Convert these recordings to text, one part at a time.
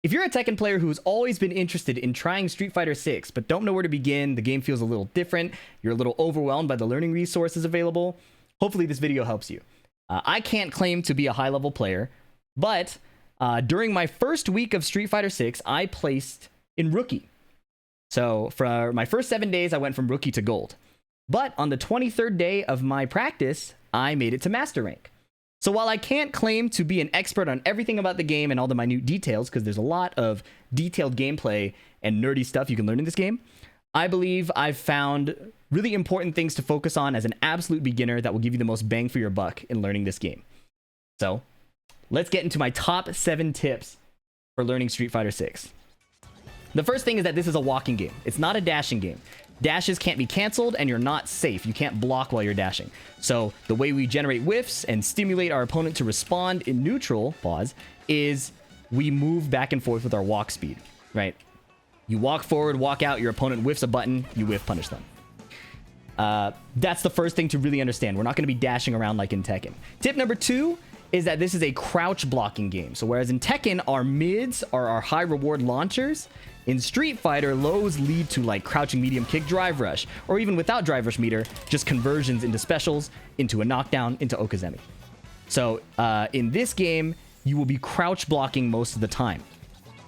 If you're a Tekken player who's always been interested in trying Street Fighter 6, but don't know where to begin, the game feels a little different, you're a little overwhelmed by the learning resources available, hopefully this video helps you. I can't claim to be a high-level player, but during my first week of Street Fighter 6, I placed in Rookie. So for my first 7 days, I went from Rookie to Gold. But on the 23rd day of my practice, I made it to Master Rank. So while I can't claim to be an expert on everything about the game and all the minute details, because there's a lot of detailed gameplay and nerdy stuff you can learn in this game, I believe I've found really important things to focus on as an absolute beginner that will give you the most bang for your buck in learning this game. So let's get into my top 7 tips for learning Street Fighter 6. The first thing is that this is a walking game. It's not a dashing game. Dashes can't be canceled, and you're not safe. You can't block while you're dashing. So the way we generate whiffs and stimulate our opponent to respond in neutral, is we move back and forth with our walk speed, right? You walk forward, walk out, your opponent whiffs a button, you whiff punish them. That's the first thing to really understand. We're not going to be dashing around like in Tekken. Tip number 2 is that this is a crouch blocking game. So whereas in Tekken, our mids are our high reward launchers, in Street Fighter, lows lead to like crouching medium kick drive rush, or even without drive rush meter, just conversions into specials, into a knockdown, into Okazemi. So in this game, you will be crouch blocking most of the time.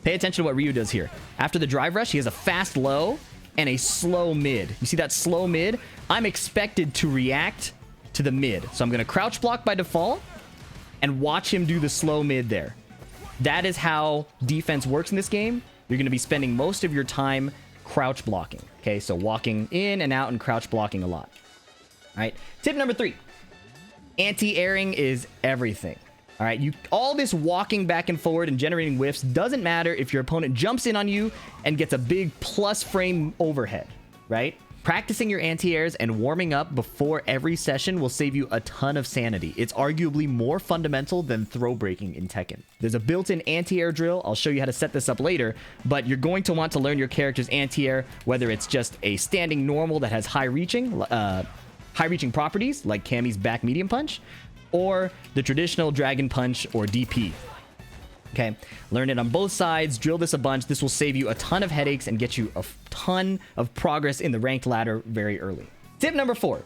Pay attention to what Ryu does here. After the drive rush, he has a fast low and a slow mid. You see that slow mid? I'm expected to react to the mid. So I'm going to crouch block by default and watch him do the slow mid there. That is how defense works in this game. You're going to be spending most of your time crouch blocking. Okay, so walking in and out and crouch blocking a lot. All right, tip number 3. Anti-airing is everything. All right, all this walking back and forward and generating whiffs doesn't matter if your opponent jumps in on you and gets a big plus frame overhead, right? Practicing your anti-airs and warming up before every session will save you a ton of sanity. It's arguably more fundamental than throw breaking in Tekken. There's a built-in anti-air drill. I'll show you how to set this up later, but you're going to want to learn your character's anti-air, whether it's just a standing normal that has high reaching properties, like Cammy's back medium punch, or the traditional dragon punch or DP. Okay, learn it on both sides, drill this a bunch. This will save you a ton of headaches and get you a ton of progress in the ranked ladder very early. Tip number 4.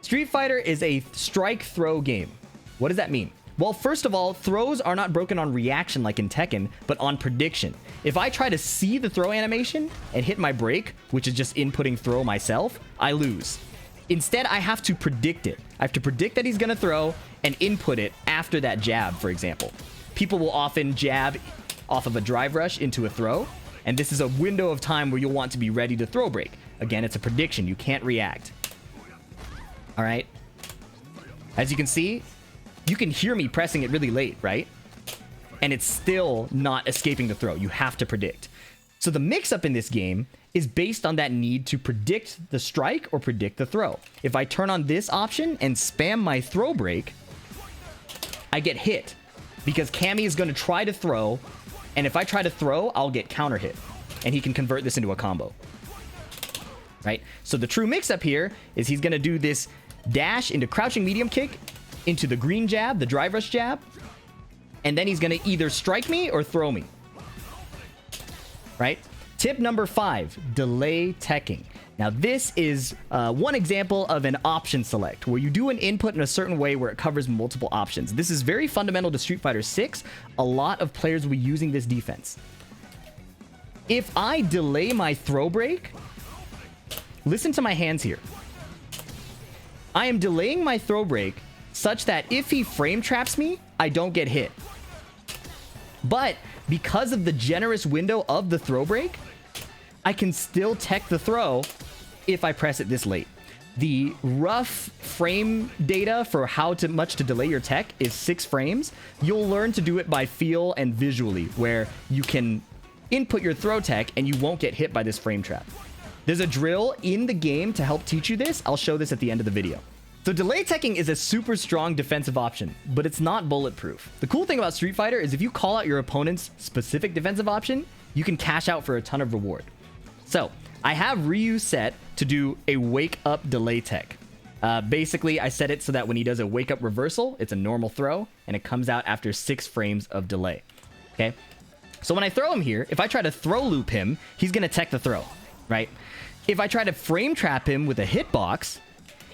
Street Fighter is a strike throw game. What does that mean? Well, first of all, throws are not broken on reaction like in Tekken, but on prediction. If I try to see the throw animation and hit my break, which is just inputting throw myself, I lose. Instead, I have to predict it. I have to predict that he's going to throw and input it after that jab, for example. People will often jab off of a drive rush into a throw, and this is a window of time where you'll want to be ready to throw break. Again, it's a prediction. You can't react. All right? As you can see, you can hear me pressing it really late, right? And it's still not escaping the throw. You have to predict. So the mix-up in this game is based on that need to predict the strike or predict the throw. If I turn on this option and spam my throw break, I get hit. Because Cammy is going to try to throw, and if I try to throw, I'll get counter hit. And he can convert this into a combo. Right? So the true mix-up here is he's going to do this dash into crouching medium kick, into the green jab, the drive rush jab, and then he's going to either strike me or throw me. Right? Tip number 5, delay teching. Now this is one example of an option select, where you do an input in a certain way where it covers multiple options. This is very fundamental to Street Fighter 6. A lot of players will be using this defense. If I delay my throw break, listen to my hands here. I am delaying my throw break such that if he frame traps me, I don't get hit. But because of the generous window of the throw break, I can still tech the throw if I press it this late. The rough frame data for how much to delay your tech is 6 frames. You'll learn to do it by feel and visually, where you can input your throw tech and you won't get hit by this frame trap. There's a drill in the game to help teach you this. I'll show this at the end of the video. So delay teching is a super strong defensive option, but it's not bulletproof. The cool thing about Street Fighter is if you call out your opponent's specific defensive option, you can cash out for a ton of reward. So I have Ryu set to do a wake up delay tech. Basically, I set it so that when he does a wake up reversal, it's a normal throw, and it comes out after 6 frames of delay. Okay. So when I throw him here, if I try to throw loop him, he's going to tech the throw, right? If I try to frame trap him with a hitbox,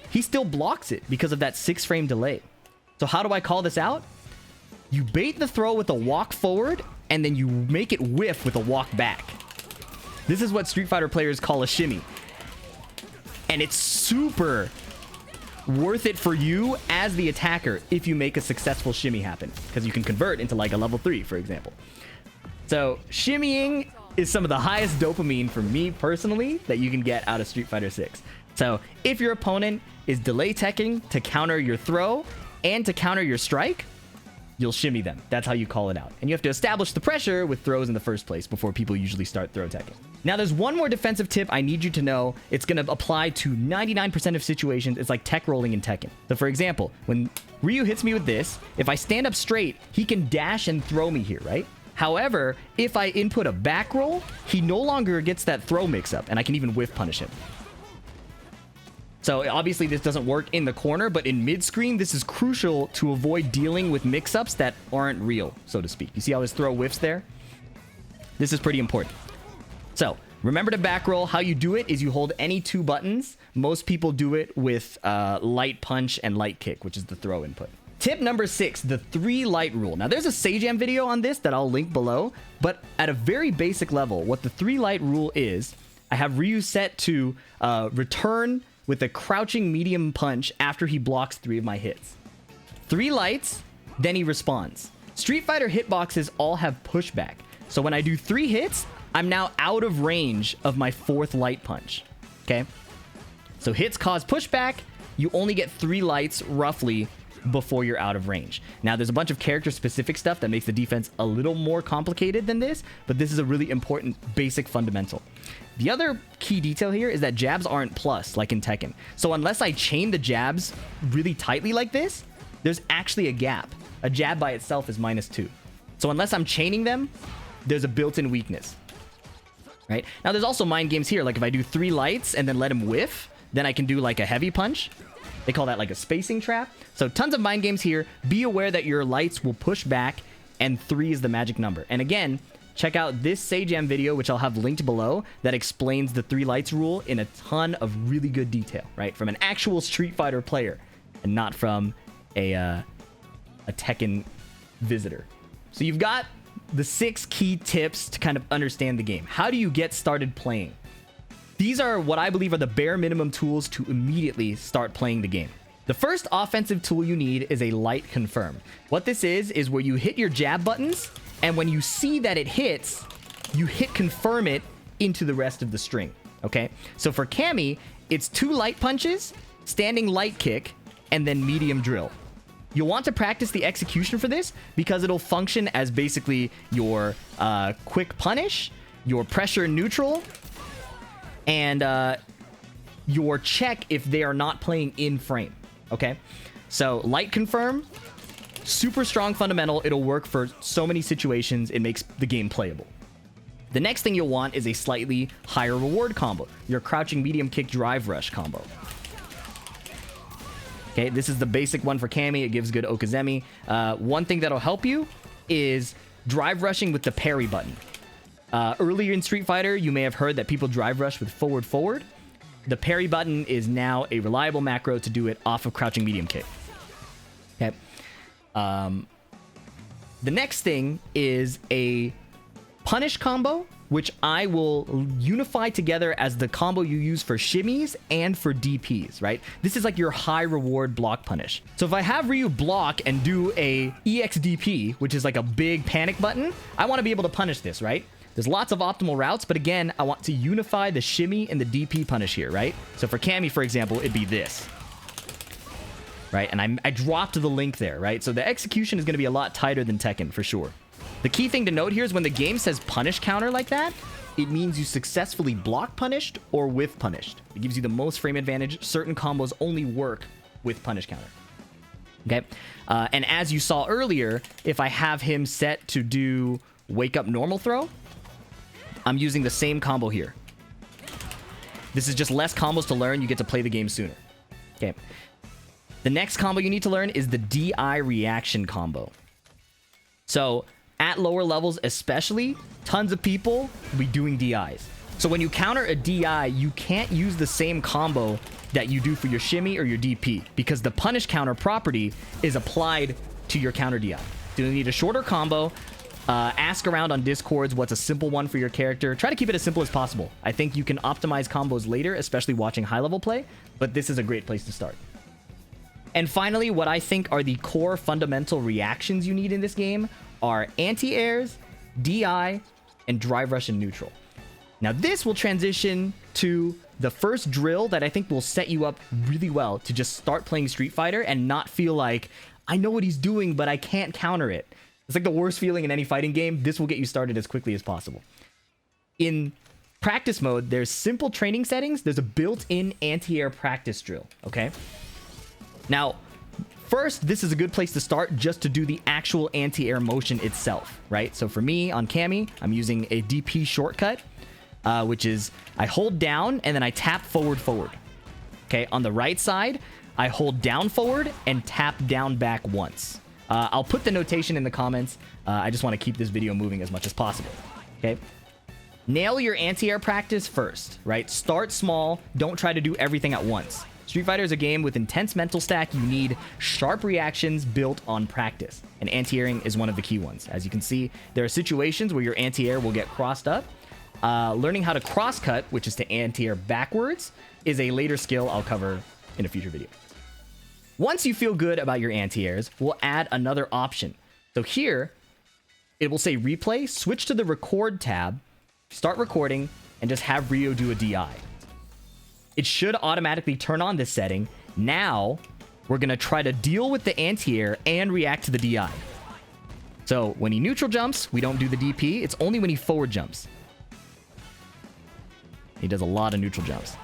he still blocks it because of that 6-frame delay. So how do I call this out? You bait the throw with a walk forward, and then you make it whiff with a walk back. This is what Street Fighter players call a shimmy. And it's super worth it for you as the attacker if you make a successful shimmy happen, because you can convert into like a level 3, for example. So shimmying is some of the highest dopamine for me personally that you can get out of Street Fighter 6. So if your opponent is delay teching to counter your throw and to counter your strike, you'll shimmy them. That's how you call it out. And you have to establish the pressure with throws in the first place before people usually start throw teching. Now, there's one more defensive tip I need you to know. It's going to apply to 99% of situations. It's like tech rolling in Tekken. So, for example, when Ryu hits me with this, if I stand up straight, he can dash and throw me here, right? However, if I input a back roll, he no longer gets that throw mix-up, and I can even whiff punish him. So obviously this doesn't work in the corner, but in mid-screen, this is crucial to avoid dealing with mix-ups that aren't real, so to speak. You see how his throw whiffs there? This is pretty important. So remember to back roll. How you do it is you hold any 2 buttons. Most people do it with light punch and light kick, which is the throw input. Tip number 6, the 3 light rule. Now there's a Sajam video on this that I'll link below, but at a very basic level, what the 3 light rule is, I have Ryu set to return with a crouching medium punch after he blocks 3 of my hits. 3 lights, then he responds. Street Fighter hitboxes all have pushback. So when I do 3 hits, I'm now out of range of my 4th light punch. Okay? So hits cause pushback. You only get 3 lights roughly before you're out of range. Now, there's a bunch of character-specific stuff that makes the defense a little more complicated than this, but this is a really important basic fundamental. The other key detail here is that jabs aren't plus, like in Tekken. So unless I chain the jabs really tightly like this, there's actually a gap. A jab by itself is -2. So unless I'm chaining them, there's a built-in weakness. Right? Now, there's also mind games here. Like if I do 3 lights and then let him whiff, then I can do like a heavy punch. They call that like a spacing trap. So tons of mind games here. Be aware that your lights will push back, and 3 is the magic number. And again, check out this Sajam video, which I'll have linked below, that explains the 3 lights rule in a ton of really good detail, right? From an actual Street Fighter player and not from a Tekken visitor. So you've got the 6 key tips to kind of understand the game. How do you get started playing? These are what I believe are the bare minimum tools to immediately start playing the game. The first offensive tool you need is a light confirm. What this is where you hit your jab buttons, and when you see that it hits, you hit confirm it into the rest of the string, okay? So for Cammy, it's 2 light punches, standing light kick, and then medium drill. You'll want to practice the execution for this because it'll function as basically your quick punish, your pressure neutral, and your check if they are not playing in frame, okay? So light confirm, super strong fundamental. It'll work for so many situations. It makes the game playable. The next thing you'll want is a slightly higher reward combo, your crouching medium kick drive rush combo. Okay, this is the basic one for Cammy. It gives good Okazemi. One thing that'll help you is drive rushing with the parry button. Earlier in Street Fighter, you may have heard that people drive rush with forward. The parry button is now a reliable macro to do it off of crouching medium kick. Okay. The next thing is a punish combo, which I will unify together as the combo you use for shimmies and for DPs, right? This is like your high reward block punish. So if I have Ryu block and do a EXDP, which is like a big panic button, I want to be able to punish this, right? There's lots of optimal routes, but again, I want to unify the shimmy and the DP punish here, right? So for Cammy, for example, it'd be this, right? And I dropped the link there, right? So the execution is going to be a lot tighter than Tekken, for sure. The key thing to note here is when the game says punish counter like that, it means you successfully block punished or with punished. It gives you the most frame advantage. Certain combos only work with punish counter. Okay? And as you saw earlier, if I have him set to do wake up normal throw, I'm using the same combo here. This is just less combos to learn. You get to play the game sooner. Okay. The next combo you need to learn is the DI reaction combo. So at lower levels especially, tons of people will be doing DIs. So when you counter a DI, you can't use the same combo that you do for your shimmy or your DP, because the punish counter property is applied to your counter DI. So you need a shorter combo. Ask around on Discords what's a simple one for your character. Try to keep it as simple as possible. I think you can optimize combos later, especially watching high level play, but this is a great place to start. And finally, what I think are the core fundamental reactions you need in this game are anti-airs, DI, and drive rush and neutral. Now this will transition to the first drill that I think will set you up really well to just start playing Street Fighter and not feel like, I know what he's doing, but I can't counter it. It's like the worst feeling in any fighting game. This will get you started as quickly as possible. In practice mode, there's simple training settings. There's a built-in anti-air practice drill, okay? Now, first, this is a good place to start just to do the actual anti-air motion itself, right? So for me, on Cammy, I'm using a DP shortcut, which is I hold down and then I tap forward, forward. Okay, on the right side, I hold down forward and tap down back once. I'll put the notation in the comments. I just want to keep this video moving as much as possible. Okay. Nail your anti-air practice first, right? Start small. Don't try to do everything at once. Street Fighter is a game with intense mental stack. You need sharp reactions built on practice. And anti-airing is one of the key ones. As you can see, there are situations where your anti-air will get crossed up. Learning how to cross-cut, which is to anti-air backwards, is a later skill I'll cover in a future video. Once you feel good about your anti-airs, we'll add another option. So here, it will say replay, switch to the record tab, start recording, and just have Ryu do a DI. It should automatically turn on this setting. Now, we're going to try to deal with the anti-air and react to the DI. So when he neutral jumps, we don't do the DP. It's only when he forward jumps. He does a lot of neutral jumps.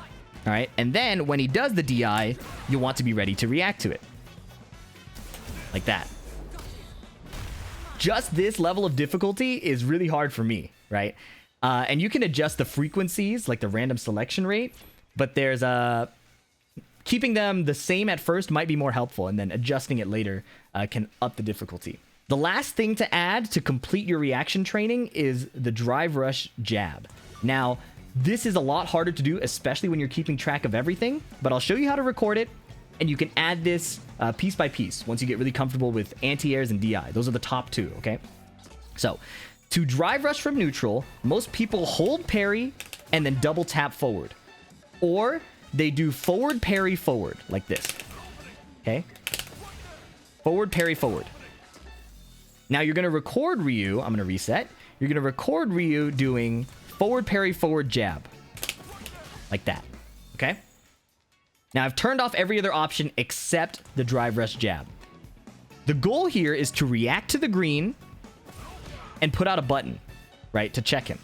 All right, and then when he does the DI, you want to be ready to react to it. Like that. Just this level of difficulty is really hard for me, right? And you can adjust the frequencies, like the random selection rate, but there's keeping them the same at first might be more helpful, and then adjusting it later can up the difficulty. The last thing to add to complete your reaction training is the drive rush jab. Now, this is a lot harder to do, especially when you're keeping track of everything, but I'll show you how to record it, and you can add this piece by piece once you get really comfortable with anti-airs and DI. Those are the top two, okay? So, to drive rush from neutral, most people hold parry and then double tap forward. Or they do forward parry forward, like this. Okay? Forward parry forward. Now you're going to record Ryu. I'm going to reset. You're going to record Ryu doing forward parry forward jab. Like that. Okay? Now I've turned off every other option except the drive rush jab. The goal here is to react to the green and put out a button, right, to check him.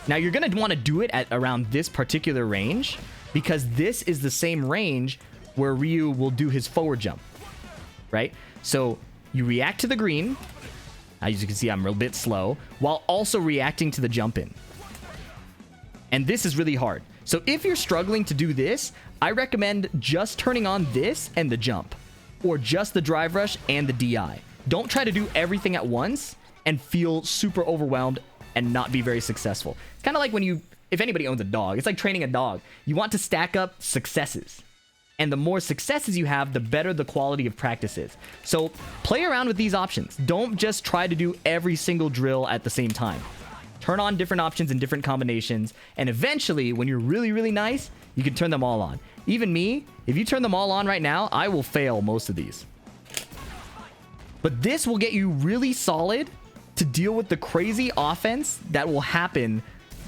Now you're going to want to do it at around this particular range, because this is the same range where Ryu will do his forward jump, right? So you react to the green. As you can see, I'm a bit slow, while also reacting to the jump in. And this is really hard. So if you're struggling to do this, I recommend just turning on this and the jump, or just the drive rush and the DI. Don't try to do everything at once and feel super overwhelmed and not be very successful. It's kind of like when if anybody owns a dog, it's like training a dog. You want to stack up successes. And the more successes you have, the better the quality of practice is. So play around with these options. Don't just try to do every single drill at the same time. Turn on different options and different combinations. And eventually, when you're really, really nice, you can turn them all on. Even me, if you turn them all on right now, I will fail most of these. But this will get you really solid to deal with the crazy offense that will happen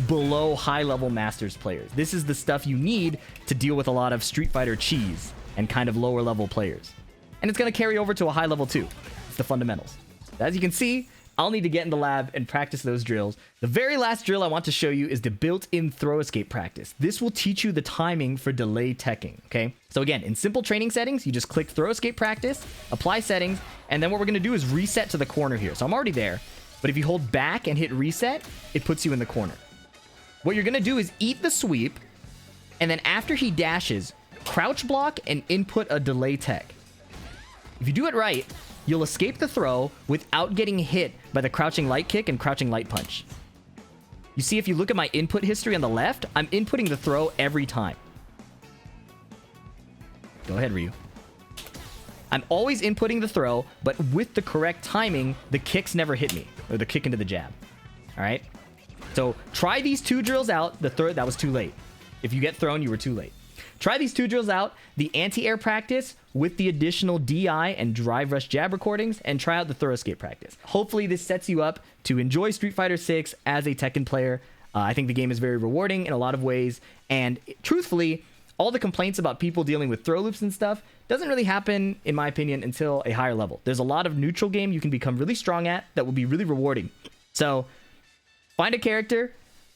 below high-level Masters players. This is the stuff you need to deal with a lot of Street Fighter cheese and kind of lower-level players. And it's going to carry over to a high level too. It's the fundamentals. As you can see, I'll need to get in the lab and practice those drills. The very last drill I want to show you is the built-in throw escape practice. This will teach you the timing for delay teching, okay? So again, in simple training settings, you just click throw escape practice, apply settings, and then what we're going to do is reset to the corner here. So I'm already there, but if you hold back and hit reset, it puts you in the corner. What you're going to do is eat the sweep, and then after he dashes, crouch block and input a delay tech. If you do it right, you'll escape the throw without getting hit by the crouching light kick and crouching light punch. You see, if you look at my input history on the left, I'm inputting the throw every time. Go ahead, Ryu. I'm always inputting the throw, but with the correct timing, the kicks never hit me, or the kick into the jab. All right? So try these 2 drills out. The third, that was too late. If you get thrown, you were too late. Try these 2 drills out, the anti-air practice with the additional DI and drive rush jab recordings, and try out the throw escape practice. Hopefully this sets you up to enjoy Street Fighter 6 as a Tekken player. I think the game is very rewarding in a lot of ways, and truthfully, all the complaints about people dealing with throw loops and stuff doesn't really happen, in my opinion, until a higher level. There's a lot of neutral game you can become really strong at that will be really rewarding. So find a character,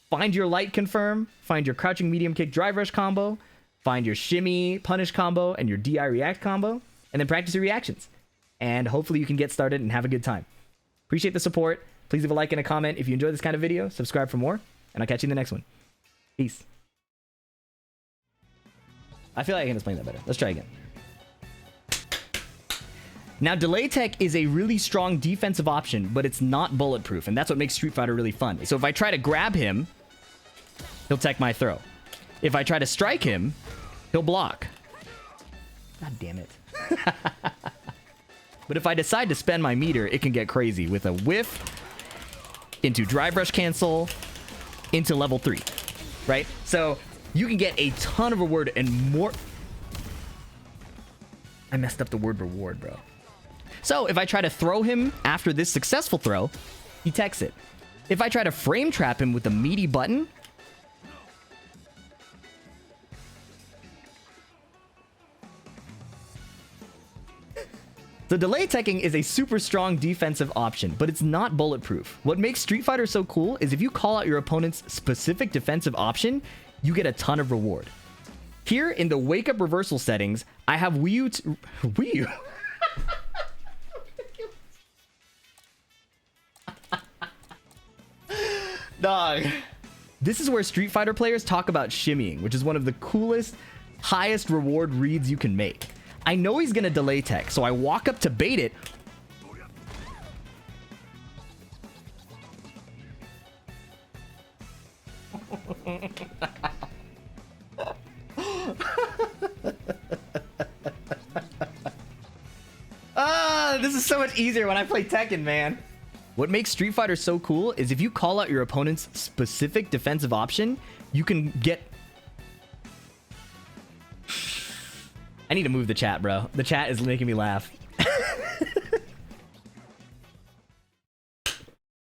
find your light confirm, find your crouching medium kick drive rush combo, find your shimmy punish combo and your DI react combo, and then practice your reactions. And hopefully you can get started and have a good time. Appreciate the support. Please leave a like and a comment if you enjoy this kind of video. Subscribe for more, and I'll catch you in the next one. Peace. I feel like I can explain that better. Let's try again. Now, delay tech is a really strong defensive option, but it's not bulletproof, and that's what makes Street Fighter really fun. So if I try to grab him, he'll tech my throw. If I try to strike him, he'll block. God damn it. But if I decide to spend my meter, it can get crazy with a whiff into drive rush cancel into level 3, right? So you can get a ton of reward and more. I messed up the word reward, bro. So if I try to throw him after this successful throw, he techs it. If I try to frame trap him with a meaty button, so delay teching is a super strong defensive option, but it's not bulletproof. What makes Street Fighter so cool is if you call out your opponent's specific defensive option, you get a ton of reward. Here in the wake up reversal settings, I have Wii U. Dog. This is where Street Fighter players talk about shimmying, which is one of the coolest, highest reward reads you can make. I know he's gonna delay tech, so I walk up to bait it. This is so much easier when I play Tekken, man. What makes Street Fighter so cool is if you call out your opponent's specific defensive option, you can get... I need to move the chat, bro. The chat is making me laugh.